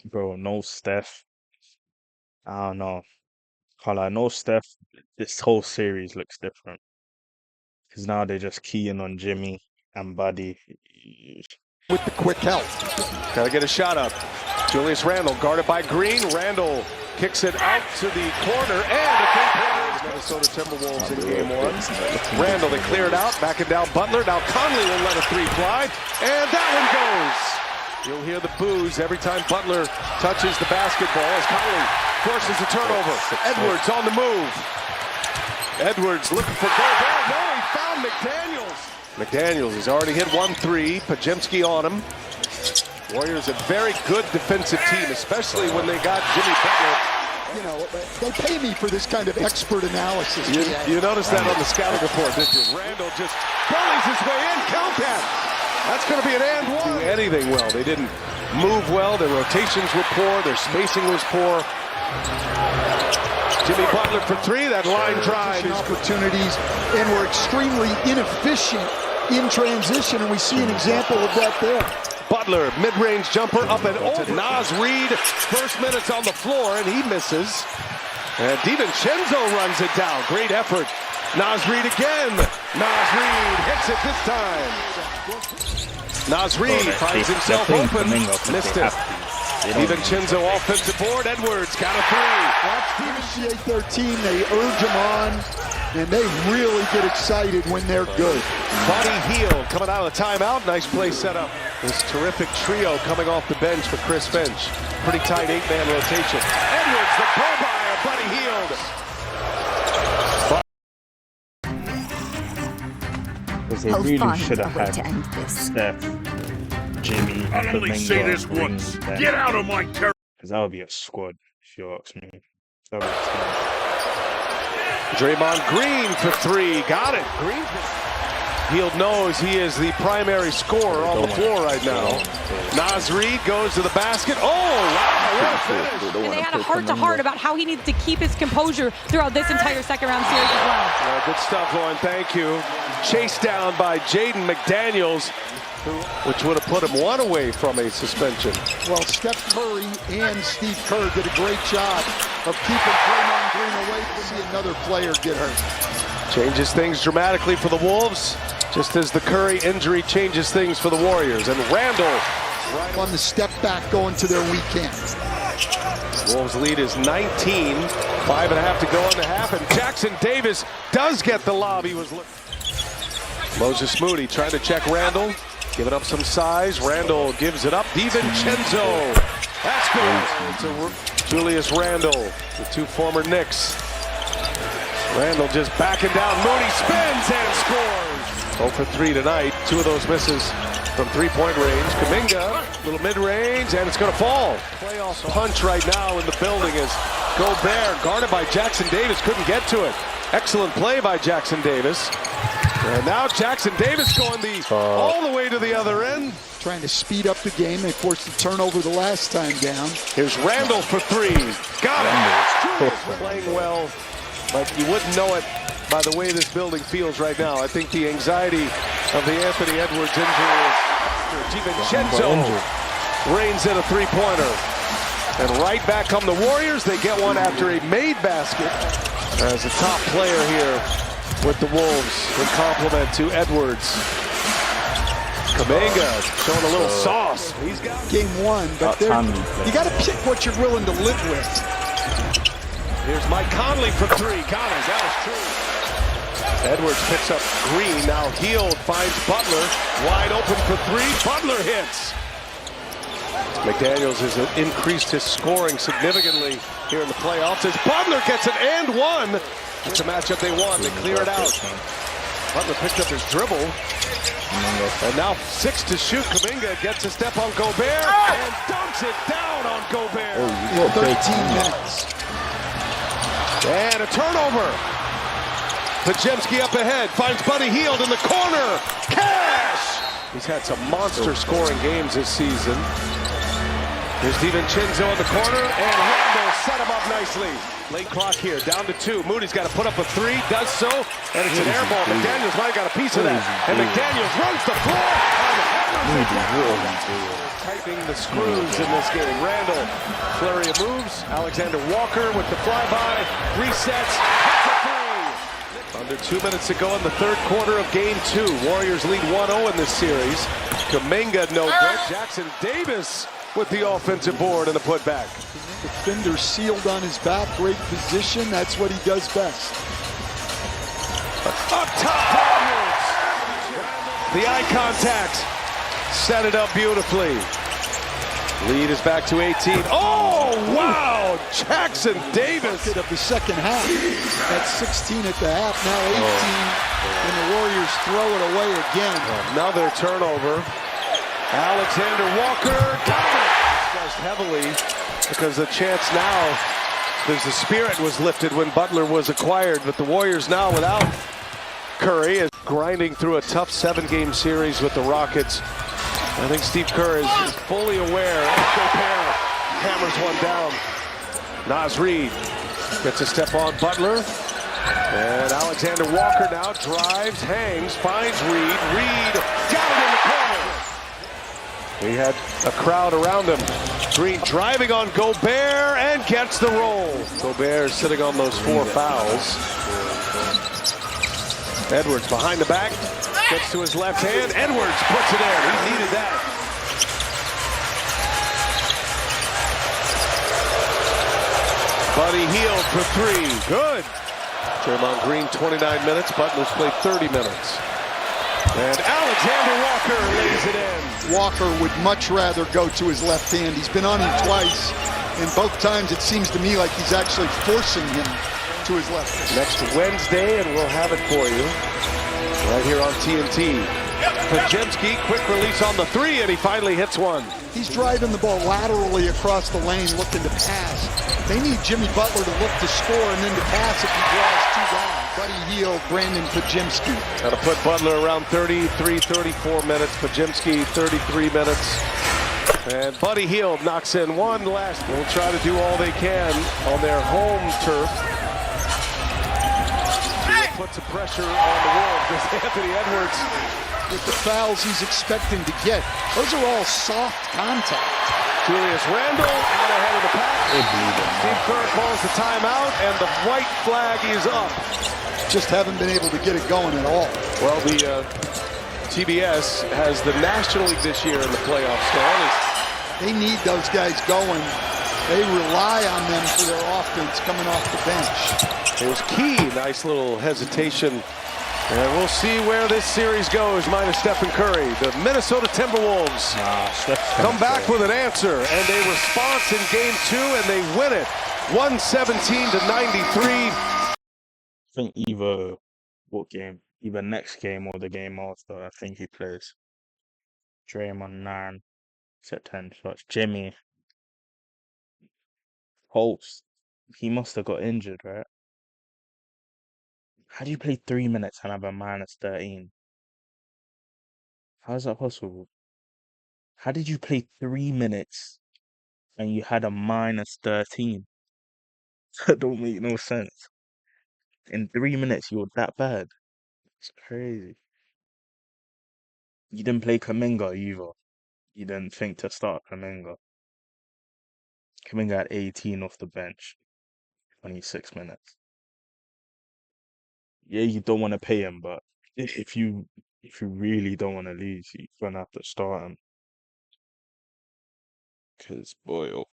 Bro, no Steph. I don't know. Can't lie, no Steph. This whole series looks different. Because now they're just keying on Jimmy and Buddy. With the quick help. Gotta get a shot up. Julius Randle guarded by Green. Randle kicks it out to the corner, and the three-pointer. Minnesota Timberwolves in game one. Randle, they clear it out, backing down Butler. Now Conley will let a three fly, and that one goes. You'll hear the boos every time Butler touches the basketball as Conley forces a turnover. Edwards on the move. Edwards looking for Gobert. No, he found McDaniels. McDaniels has already hit 1-3. Pajemski on him. Warriors a very good defensive team, especially when they got Jimmy Butler. You know, they pay me for this kind of expert analysis. You noticed that on the scouting report, didn't you? Randle just bullies his way in. Count that. That's going to be an and one. Do anything well. They didn't move well. Their rotations were poor. Their spacing was poor. Jimmy Butler for three. That line drive. Opportunities, and we're extremely inefficient in transition, and we see an example of that there. Butler, mid-range jumper up and over. Naz Reid, first minutes on the floor, and he misses. And DiVincenzo runs it down. Great effort. Naz Reid again. Naz Reid hits it this time. Naz Reid finds himself open. Missed it. DiVincenzo offensive board. Edwards got a three. Appreciate their team. They urge them on, and they really get excited when they're good. Buddy Hield coming out of the timeout. Nice play set up. This terrific trio coming off the bench for Chris Finch. Pretty tight 8-man rotation. Edwards, the go-by of Buddy Hield. Because they really should have had Steph, Jimmy, I'll only say this once. Get out of my territory. Because that would be a squad, if you ask me. That would be a Draymond Green for three. Got it. Green. Hield knows he is the primary scorer on the floor right now. Naz Reid goes to the basket. Oh, wow, what a finish. And they had a heart-to-heart about how he needs to keep his composure throughout this entire second-round series as well. Yeah, good stuff, Lauren. Thank you. Chased down by Jaden McDaniels, which would have put him one away from a suspension. Well, Steph Curry and Steve Kerr did a great job of keeping Draymond Green away from another player get hurt. Changes things dramatically for the Wolves, just as the Curry injury changes things for the Warriors. And Randle right on the step back going to their weekend. Wolves lead is 19, 5.5 to go in the half, and Jackson Davis does get the lob. He was Moses Moody trying to check Randle, giving up some size. Randle gives it up. DiVincenzo. That's good. It's Julius Randle, the two former Knicks. Randle just backing down. Moody spins and scores. 0 for 3 tonight. Two of those misses from three-point range. Kuminga, little mid-range, and it's going to fall. Playoff punch right now in the building is Gobert, guarded by Jackson Davis, couldn't get to it. Excellent play by Jackson Davis. And now Jackson Davis going all the way to the other end. Trying to speed up the game. They forced the turnover the last time down. Here's Randle for three. Got it. Playing well, but you wouldn't know it by the way this building feels right now. I think the anxiety of the Anthony Edwards injury is DiVincenzo reigns in a three-pointer. And right back come the Warriors. They get one after a made basket as a top player here with the Wolves in compliment to Edwards. Kuminga showing a little sauce. He's got game one, but you got to pick what you're willing to live with. Here's Mike Conley for three. Got it. That is true. Edwards picks up Green. Now Hield finds Butler. Wide open for three. Butler hits. McDaniels has increased his scoring significantly here in the playoffs as Butler gets an and one. It's a matchup they want. They clear it out. Butler picked up his dribble. And now 6 to shoot. Kuminga gets a step on Gobert and dunks it down on Gobert. 13 minutes. And a turnover. Pajemski up ahead. Finds Buddy Hield in the corner. Cash! He's had some monster scoring games this season. Here's DiVincenzo in the corner, and Randle set him up nicely. Late clock here, down to 2. Moody's got to put up a 3, does so, and it's an air ball. McDaniels might have got a piece of that. And McDaniels runs the floor on the Moody, what are you doing? Tightening the screws in this game. Randall, flurry of moves. Alexander Walker with the flyby, resets, hits a three. Under 2 minutes to go in the third quarter of game 2. Warriors lead 1-0 in this series. Kuminga no good. Jackson Davis with the offensive board and the putback. Defender sealed on his back, great position. That's what he does best. Up top, Edwards. The eye contact. Set it up beautifully. Lead is back to 18. Oh, wow! Jackson Davis. Of the second half. That's 16 at the half, now 18. And the Warriors throw it away again. Another turnover. Alexander Walker got it. Discussed heavily because the chance now, there's the spirit was lifted when Butler was acquired, but the Warriors now without Curry is grinding through a tough 7-game series with the Rockets. I think Steve Kerr is fully aware. Gobert hammers one down. Naz Reid gets a step on Butler. And Alexander Walker now drives, hangs, finds Reid. Reid got it in the corner. He had a crowd around him. Green driving on Gobert and gets the roll. Gobert sitting on those 4 fouls. Edwards behind the back. Gets to his left hand. Edwards puts it in. He needed that. Buddy Hield for 3. Good. Draymond Green 29 minutes. Butler's played 30 minutes. And Alexander Walker lays it in. Walker would much rather go to his left hand. He's been on him twice, and both times it seems to me like he's actually forcing him to his left hand. Next Wednesday, and we'll have it for you right here on TNT. Pajemski, quick release on the 3, and he finally hits one. He's driving the ball laterally across the lane, looking to pass. They need Jimmy Butler to look to score and then to pass if he draws 2 down. Buddy Hield, Brandon Pajemski. Got to put Butler around 33, 34 minutes. Pajemski, 33 minutes. And Buddy Hield knocks in one last. They'll try to do all they can on their home turf. Put some pressure on the Wolves. Anthony Edwards with the fouls he's expecting to get. Those are all soft contact. Julius Randle out ahead of the pack. Steve Kerr calls the timeout, and the white flag is up. Just haven't been able to get it going at all. Well, the TBS has the National League this year in the playoffs. They need those guys going. They rely on them for their offense coming off the bench. It was key. Nice little hesitation. And we'll see where this series goes, minus Stephen Curry. The Minnesota Timberwolves come back with an answer and a response in game 2, and they win it 117-93. I think either next game or the game after, I think he plays. Draymond 9, set 10 shots. Jimmy Holtz, he must have got injured, right? How do you play 3 minutes and have a minus 13? How is that possible? How did you play 3 minutes and you had a minus 13? That don't make no sense. In 3 minutes, you were that bad. It's crazy. You didn't play Kuminga either. You didn't think to start Kuminga. Kuminga had 18 off the bench. 26 minutes. Yeah, you don't want to pay him, but if you really don't want to lose, you're gonna have to start him. Cause boy, oh